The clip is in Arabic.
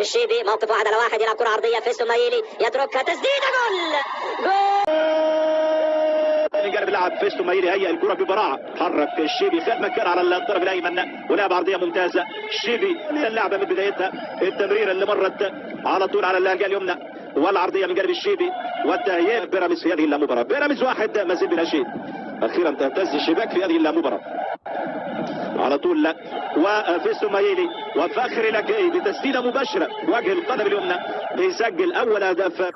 الشيبي موقف 1-1، يلعب كرة عرضية في السمايلي يتركها تسديدة، جول. جانب اللاعب فيستو مايلي هيئ الكرة ببراعة، حرك الشيبي خد مكان على الطرف الايمن ولعب عرضيه ممتازه. الشيبي اللعبه من بدايتها، التمريره اللي مرت على طول على الجهه اليمنى والعرضيه من جانب الشيبي والتهيئ بيراميدز في هذه المباراه. بيراميدز 1 ما زال بلا شيء. اخيرا تهتز الشباك في هذه المباراه على طول وفيستو مايلي وفخري لكي بتسديده مباشره بوجه القدم اليمنى بيسجل اول هدف.